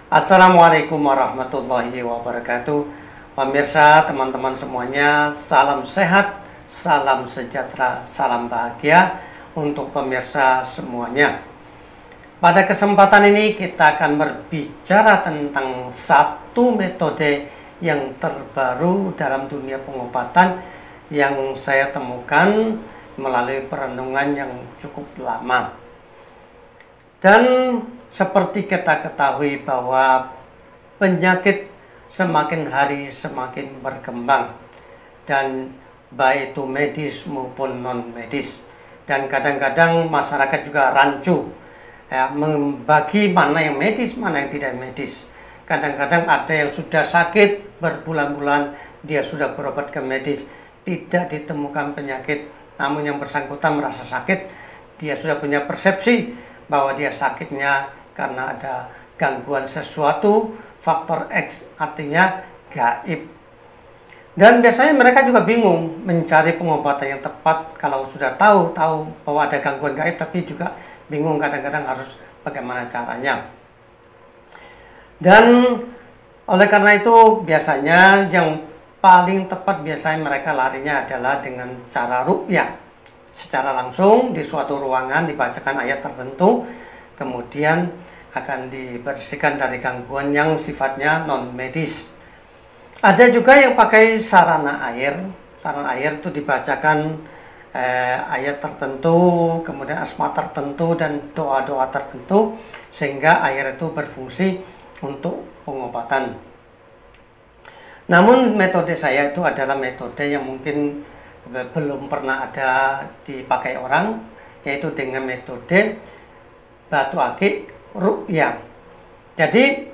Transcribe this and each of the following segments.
Assalamualaikum warahmatullahi wabarakatuh. Pemirsa, teman-teman semuanya, salam sehat, salam sejahtera, salam bahagia untuk pemirsa semuanya. Pada kesempatan ini kita akan berbicara tentang satu metode yang terbaru dalam dunia pengobatan yang saya temukan melalui perenungan yang cukup lama. Dan seperti kita ketahui bahwa penyakit semakin hari semakin berkembang, dan baik itu medis maupun non medis, dan kadang-kadang masyarakat juga rancu ya, membagi mana yang medis mana yang tidak medis. Kadang-kadang ada yang sudah sakit berbulan-bulan dia sudah berobat ke medis, tidak ditemukan penyakit, namun yang bersangkutan merasa sakit, dia sudah punya persepsi bahwa dia sakitnya karena ada gangguan sesuatu, faktor X, artinya gaib. Dan biasanya mereka juga bingung mencari pengobatan yang tepat kalau sudah tahu bahwa ada gangguan gaib, tapi juga bingung kadang-kadang harus bagaimana caranya. Dan oleh karena itu biasanya yang paling tepat biasanya mereka larinya adalah dengan cara ruqyah. Secara langsung di suatu ruangan dibacakan ayat tertentu, kemudian akan dibersihkan dari gangguan yang sifatnya non medis. Ada juga yang pakai sarana air. Sarana air itu dibacakan ayat tertentu, kemudian asma tertentu dan doa-doa tertentu, sehingga air itu berfungsi untuk pengobatan. Namun metode saya itu adalah metode yang mungkin belum pernah ada dipakai orang, yaitu dengan metode batu akik ruqyah. Jadi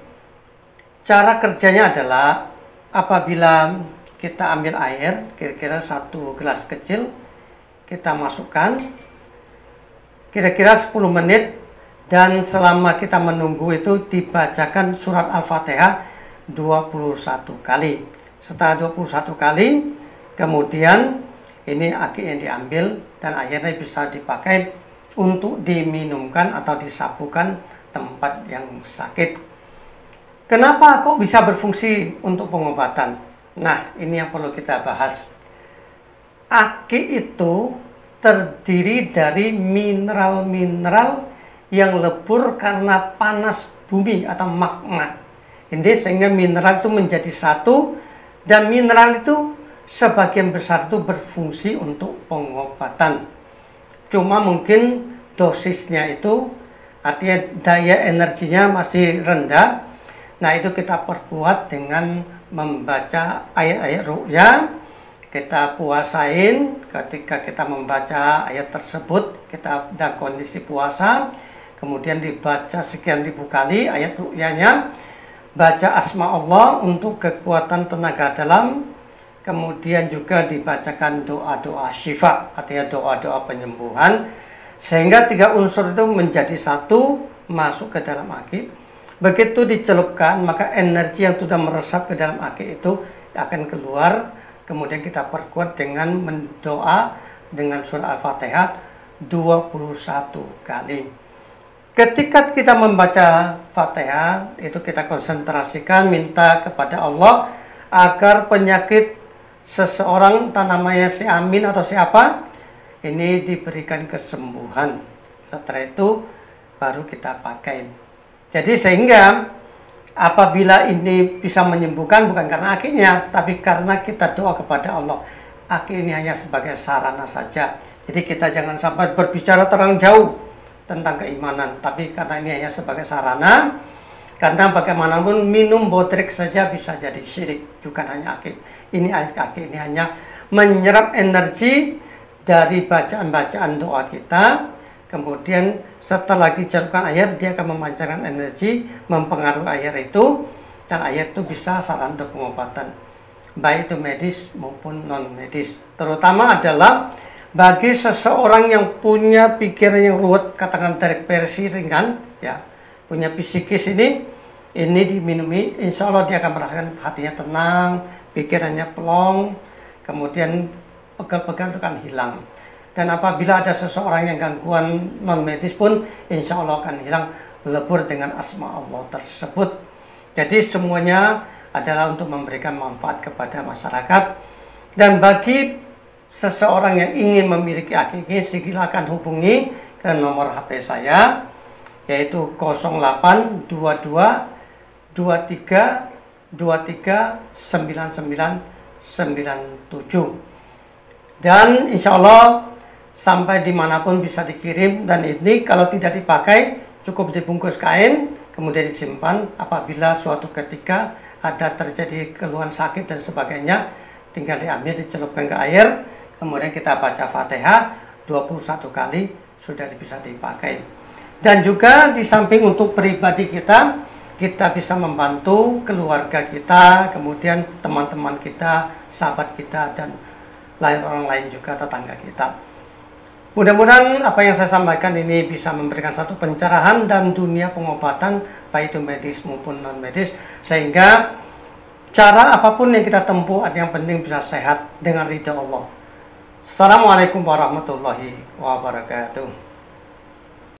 cara kerjanya adalah apabila kita ambil air kira-kira 1 gelas kecil, kita masukkan kira-kira 10 menit, dan selama kita menunggu itu dibacakan surat Al-Fatihah 21 kali. Setelah 21 kali, kemudian ini akik yang diambil dan akhirnya bisa dipakai untuk diminumkan atau disapukan tempat yang sakit. Kenapa kok bisa berfungsi untuk pengobatan? Nah, ini yang perlu kita bahas. Akik itu terdiri dari mineral-mineral yang lebur karena panas bumi atau magma. Ini sehingga mineral itu menjadi satu, dan mineral itu sebagian besar itu berfungsi untuk pengobatan. Cuma mungkin dosisnya itu, artinya daya energinya masih rendah. Nah, itu kita perkuat dengan membaca ayat-ayat ruqyah. Kita puasain ketika kita membaca ayat tersebut, kita dalam kondisi puasa, kemudian dibaca sekian ribu kali ayat ruqyahnya. Baca asma Allah untuk kekuatan tenaga dalam, kemudian juga dibacakan doa-doa syifa, artinya doa-doa penyembuhan, sehingga 3 unsur itu menjadi satu, masuk ke dalam akik. Begitu dicelupkan, maka energi yang sudah meresap ke dalam akik itu akan keluar, kemudian kita perkuat dengan mendoa dengan surah Al-Fatihah 21 kali. Ketika kita membaca Fatihah, itu kita konsentrasikan, minta kepada Allah agar penyakit seseorang, entah namanya si Amin atau siapa, ini diberikan kesembuhan. Setelah itu baru kita pakai. Jadi sehingga apabila ini bisa menyembuhkan bukan karena akiknya, tapi karena kita doa kepada Allah. Akik ini hanya sebagai sarana saja. Jadi kita jangan sampai berbicara terlalu jauh tentang keimanan, tapi karena ini hanya sebagai sarana, karena bagaimanapun minum bodrek saja bisa jadi syirik, bukan hanya akik. Ini akik ini hanya menyerap energi dari bacaan-bacaan doa kita, kemudian setelah dicelupkan air, dia akan memancarkan energi, mempengaruhi air itu, dan air itu bisa sarana untuk pengobatan, baik itu medis maupun non medis. Terutama adalah bagi seseorang yang punya pikiran yang ruwet, katakan dari versi ringan, ya, punya psikis ini diminumi, insya Allah dia akan merasakan hatinya tenang, pikirannya plong, kemudian pegal-pegal itu kan hilang. Dan apabila ada seseorang yang gangguan non medis pun, insya Allah akan hilang, lebur dengan asma Allah tersebut. Jadi semuanya adalah untuk memberikan manfaat kepada masyarakat. Dan bagi seseorang yang ingin memiliki AGG, silakan hubungi ke nomor HP saya, yaitu 0822 23 23 9997. Dan insya Allah sampai dimanapun bisa dikirim. Dan ini kalau tidak dipakai cukup dibungkus kain kemudian disimpan. Apabila suatu ketika ada terjadi keluhan sakit dan sebagainya, tinggal diambil, dicelupkan ke air, kemudian kita baca Fatihah 21 kali, sudah bisa dipakai. Dan juga di samping untuk pribadi kita bisa membantu keluarga kita, kemudian teman-teman kita, sahabat kita, dan orang lain juga, tetangga kita. Mudah-mudahan apa yang saya sampaikan ini bisa memberikan satu pencerahan dan dunia pengobatan, baik itu medis maupun non-medis, sehingga cara apapun yang kita tempuh, yang penting bisa sehat dengan ridha Allah. Assalamualaikum warahmatullahi wabarakatuh.